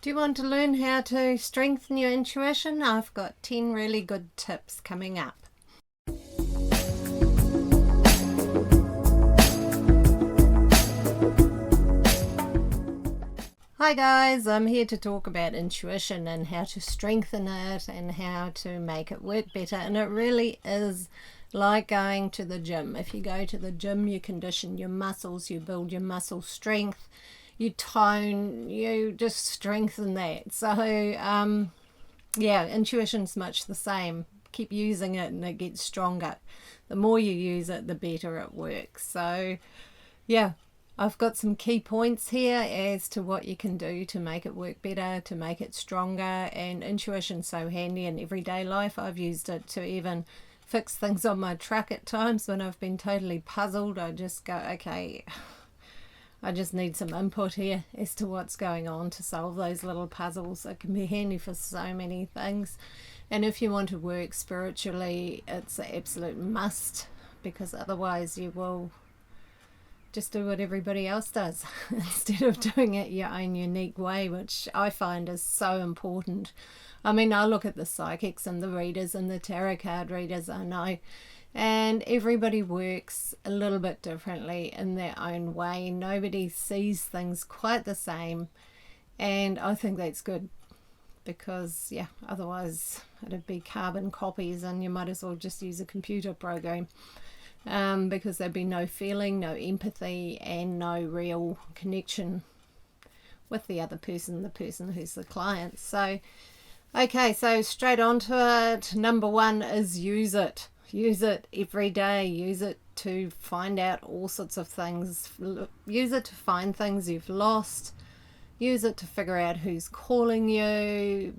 Do you want to learn how to strengthen your intuition? I've got 10 really good tips coming up. Hi guys, I'm here to talk about intuition and how to strengthen it and how to make it work better. And it really is like going to the gym. If you go to the gym, you condition your muscles, you build your muscle strength, you tone, you just strengthen that. So yeah, intuition's much the same. Keep using it and it gets stronger. The more you use it, the better it works. So yeah, I've got some key points here as to what you can do to make it work better, to make it stronger. And intuition's so handy in everyday life. I've used it to even fix things on my truck at times when I've been totally puzzled. I just go, okay, I just need some input here as to what's going on to solve those little puzzles. It can be handy for so many things. And if you want to work spiritually, it's an absolute must, because otherwise you will just do what everybody else does instead of doing it your own unique way, which I find is so important. I mean, I look at the psychics and the readers and the tarot card readers, I know, and everybody works a little bit differently in their own way. Nobody sees things quite the same, and I think that's good, because yeah, otherwise it'd be carbon copies and you might as well just use a computer program, because there'd be no feeling, no empathy, and no real connection with the other person, the person who's the client. So okay, so straight on to it. Number one is use it. Use it every day. Use it to find out all sorts of things. Use it to find things you've lost. Use it to figure out who's calling you.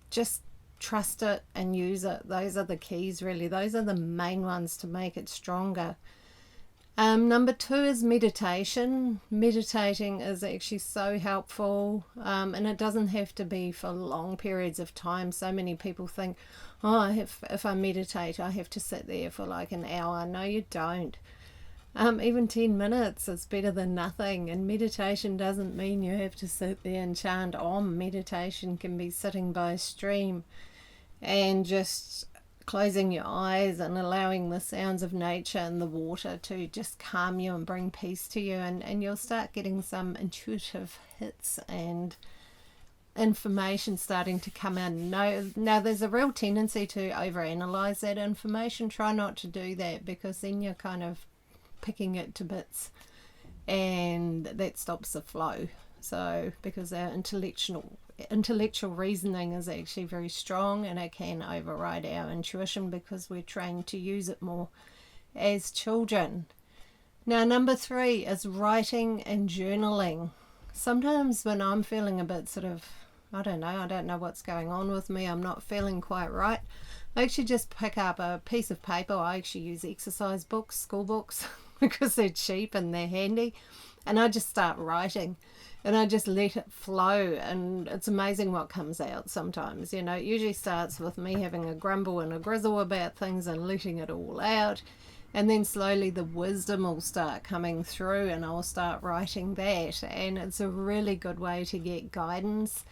Just trust it and use it. Those are the keys, really. Those are the main ones to make it stronger. Number two is meditation. Meditating is actually so helpful, and it doesn't have to be for long periods of time. So many people think, oh, if I meditate, I have to sit there for like an hour. No, you don't. Even 10 minutes is better than nothing. And meditation doesn't mean you have to sit there and chant Om. Meditation can be sitting by a stream and just closing your eyes and allowing the sounds of nature and the water to just calm you and bring peace to you, and you'll start getting some intuitive hits and information starting to come in. Now there's a real tendency to overanalyze that information. Try not to do that, because then you're kind of picking it to bits, and that stops the flow. So because our intellectual reasoning is actually very strong, and it can override our intuition because we're trained to use it more as children. Now number three is writing and journaling. Sometimes when I'm feeling a bit sort of, I don't know what's going on with me, I'm not feeling quite right, I actually just pick up a piece of paper. I actually use exercise books, school books, because they're cheap and they're handy, and I just start writing. And I just let it flow, and it's amazing what comes out sometimes. You know, it usually starts with me having a grumble and a grizzle about things and letting it all out. And then slowly the wisdom will start coming through, and I'll start writing that. And it's a really good way to get guidance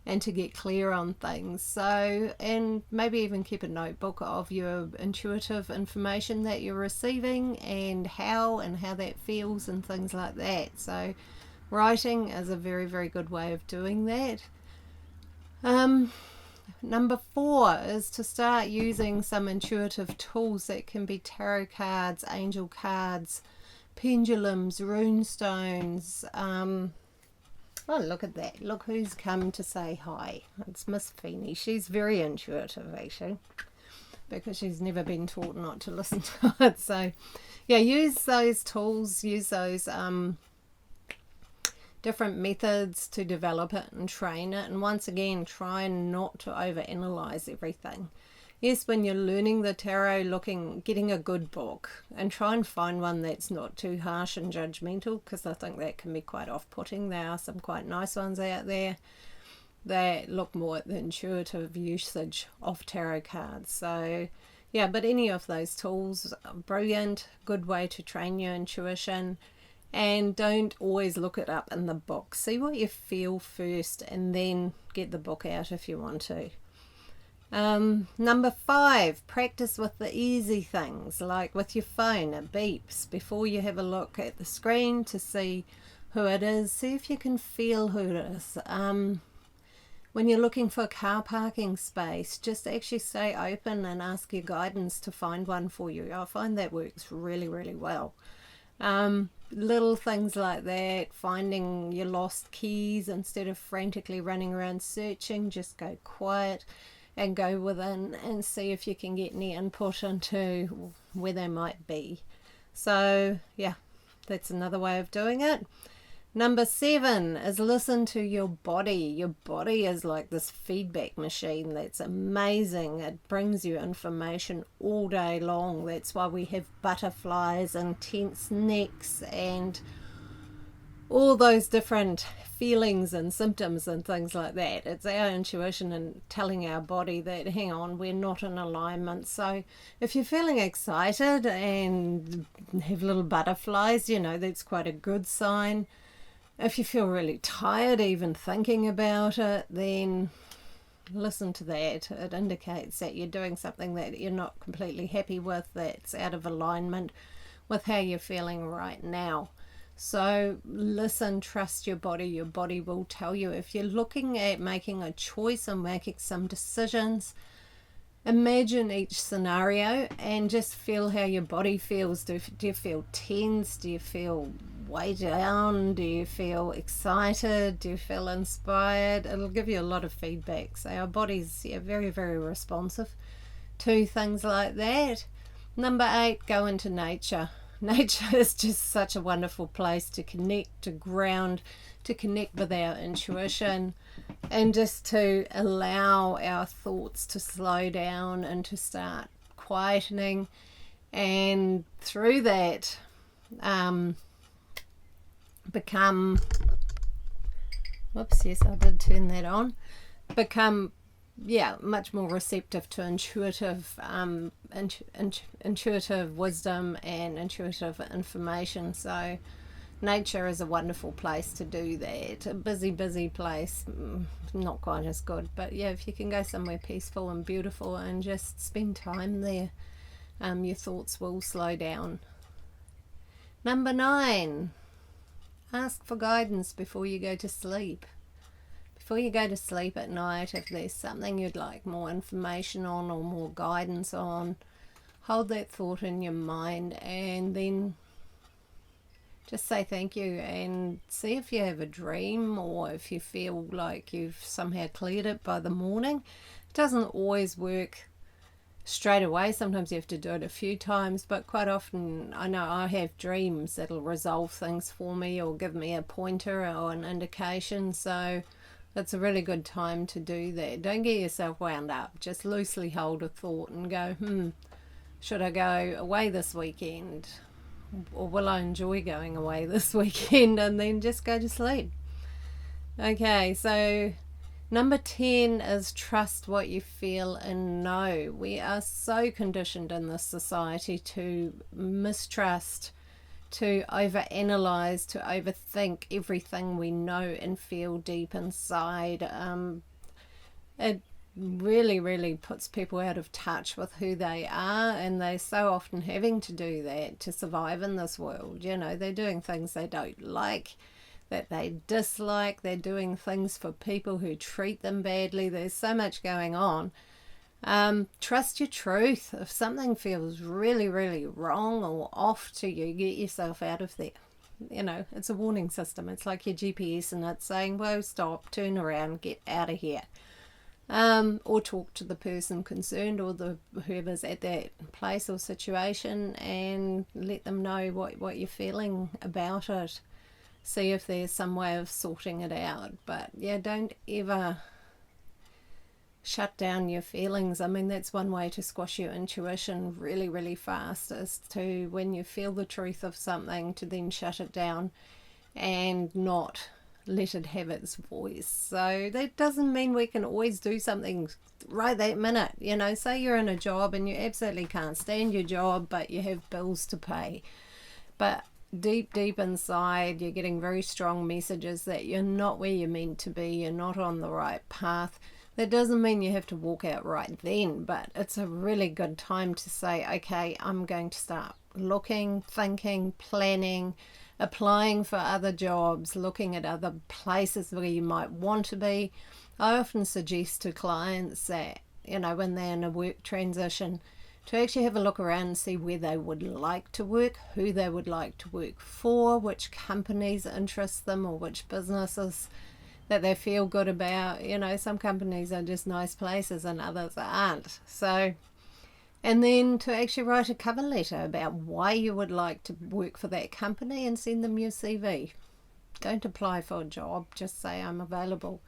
and to get clear on things. So, and maybe even keep a notebook of your intuitive information that you're receiving and how that feels and things like that. So writing is a very, very good way of doing that. Number four is to start using some intuitive tools that can be tarot cards, angel cards, pendulums, rune stones. Oh, look at that. Look who's come to say hi. It's Miss Feeney. She's very intuitive, actually, because she's never been taught not to listen to it. So yeah, use those tools, use those different methods to develop it and train it. And once again, try not to overanalyze everything. Yes, when you're learning the tarot, getting a good book, and try and find one that's not too harsh and judgmental, because I think that can be quite off-putting. There are some quite nice ones out there that look more at the intuitive usage of tarot cards. So yeah, but any of those tools are brilliant, good way to train your intuition. And don't always look it up in the book. See what you feel first and then get the book out if you want to. Number 5, practice with the easy things, like with your phone. It beeps before you have a look at the screen to see who it is. See if you can feel who it is. When you're looking for a car parking space, just actually stay open and ask your guidance to find one for you. I find that works really, really well. Little things like that, finding your lost keys instead of frantically running around searching, just go quiet and go within and see if you can get any input into where they might be. So yeah, that's another way of doing it. Number 7 is listen to your body. Your body is like this feedback machine that's amazing. It brings you information all day long. That's why we have butterflies and tense necks and all those different feelings and symptoms and things like that. It's our intuition and telling our body that, hang on, we're not in alignment. So if you're feeling excited and have little butterflies, that's quite a good sign. If you feel really tired even thinking about it, then listen to that. It indicates that you're doing something that you're not completely happy with, that's out of alignment with how you're feeling right now. So listen, trust your body. Your body will tell you. If you're looking at making a choice and making some decisions, imagine each scenario and just feel how your body feels. Do you feel tense? Do you feel way down? Do you feel excited? Do you feel inspired? It'll give you a lot of feedback. So our body's very, very responsive to things like that. Number 8, go into nature. Nature is just such a wonderful place to connect, to ground, to connect with our intuition, and just to allow our thoughts to slow down and to start quietening, and through that become yes, I did turn that on, become much more receptive to intuitive wisdom and intuitive information. So nature is a wonderful place to do that. A busy place, not quite as good, but if you can go somewhere peaceful and beautiful and just spend time there, your thoughts will slow down. Number 9, ask for guidance before you go to sleep. Before you go to sleep at night, if there's something you'd like more information on or more guidance on, hold that thought in your mind and then just say thank you, and see if you have a dream or if you feel like you've somehow cleared it by the morning. It doesn't always work straight away. Sometimes you have to do it a few times, but quite often I know I have dreams that'll resolve things for me or give me a pointer or an indication. So it's a really good time to do that. Don't get yourself wound up. Just loosely hold a thought and go, should I go away this weekend? Or will I enjoy going away this weekend? And then just go to sleep. Okay, so number 10 is trust what you feel and know. We are so conditioned in this society to mistrust, to overanalyze, to overthink everything we know and feel deep inside. It really puts people out of touch with who they are, and they're so often having to do that to survive in this world. They're doing things they don't like, that they dislike. They're doing things for people who treat them badly. There's so much going on. Trust your truth. If something feels really wrong or off to you, get yourself out of there. It's a warning system. It's like your GPS, and it's saying, well, stop, turn around, get out of here. Or talk to the person concerned or whoever's at that place or situation and let them know what you're feeling about it. See if there's some way of sorting it out. But don't ever shut down your feelings. I mean, that's one way to squash your intuition really fast, is to, when you feel the truth of something, to then shut it down and not let it have its voice. So that doesn't mean we can always do something right that minute. Say you're in a job and you absolutely can't stand your job, but you have bills to pay, but deep inside, you're getting very strong messages that you're not where you're meant to be, you're not on the right path. That doesn't mean you have to walk out right then, but it's a really good time to say, okay, I'm going to start looking, thinking, planning, applying for other jobs, looking at other places where you might want to be. I often suggest to clients that, when they're in a work transition, to actually have a look around and see where they would like to work, who they would like to work for, which companies interest them, or which businesses that they feel good about. Some companies are just nice places and others aren't. So, and then to actually write a cover letter about why you would like to work for that company and send them your CV. Don't apply for a job, just say I'm available.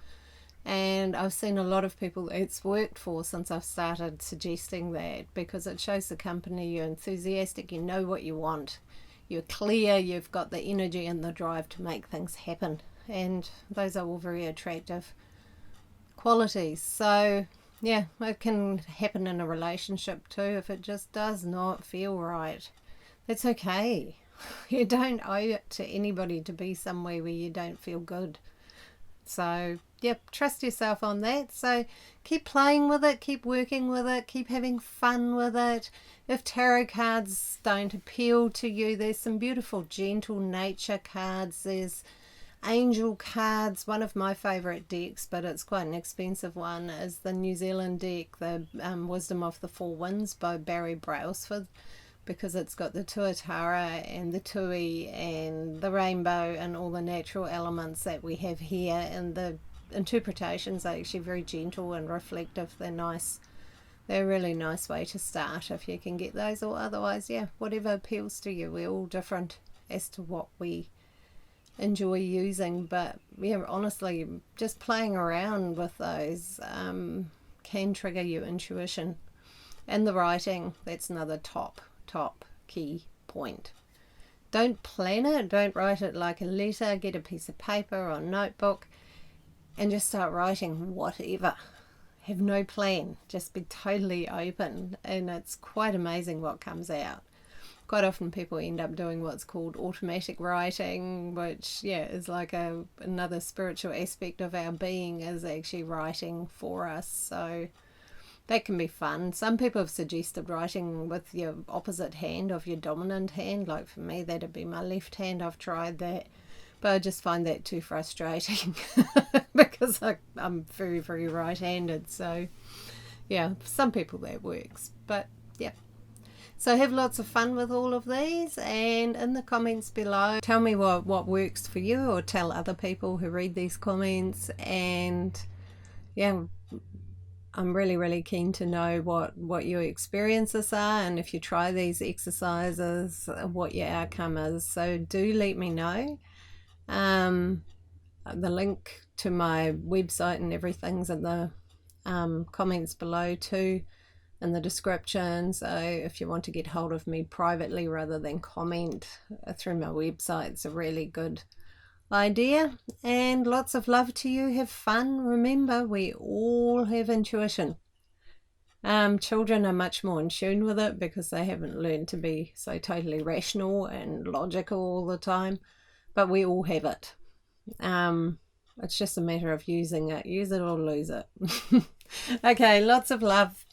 And I've seen a lot of people it's worked for since I've started suggesting that, because it shows the company you're enthusiastic, you know what you want, you're clear, you've got the energy and the drive to make things happen. And those are all very attractive qualities. So yeah, it can happen in a relationship too. If it just does not feel right, it's okay. You don't owe it to anybody to be somewhere where you don't feel good. So yep, trust yourself on that. So keep playing with it, keep working with it, keep having fun with it. If tarot cards don't appeal to you, there's some beautiful gentle nature cards. There's angel cards. One of my favourite decks, but it's quite an expensive one, is the New Zealand deck, the Wisdom of the Four Winds by Barry Brailsford, because it's got the tuatara and the tui and the rainbow and all the natural elements that we have here, and the interpretations are actually very gentle and reflective. They're nice. They're a really nice way to start if you can get those, or otherwise, yeah, whatever appeals to you. We're all different as to what we enjoy using, but yeah, honestly, just playing around with those can trigger your intuition. And the writing, that's another top key point. Don't plan it, don't write it like a letter. Get a piece of paper or a notebook and just start writing whatever. Have no plan, just be totally open, and it's quite amazing what comes out. Quite often people end up doing what's called automatic writing, which is like another spiritual aspect of our being, is actually writing for us. So that can be fun. Some people have suggested writing with your opposite hand of your dominant hand. Like for me, that'd be my left hand. I've tried that, but I just find that too frustrating because I'm very, very right-handed. So yeah, for some people that works, but yeah. So have lots of fun with all of these, and in the comments below, tell me what works for you, or tell other people who read these comments. And yeah, I'm really, really keen to know what your experiences are, and if you try these exercises, what your outcome is. So do let me know. The link to my website and everything's in the comments below too, in the description. So if you want to get hold of me privately rather than comment through my website, it's a really good idea. And lots of love to you. Have fun. Remember, we all have intuition. Children are much more in tune with it because they haven't learned to be so totally rational and logical all the time, but we all have it. It's just a matter of using it. Use it or lose it. Okay, lots of love.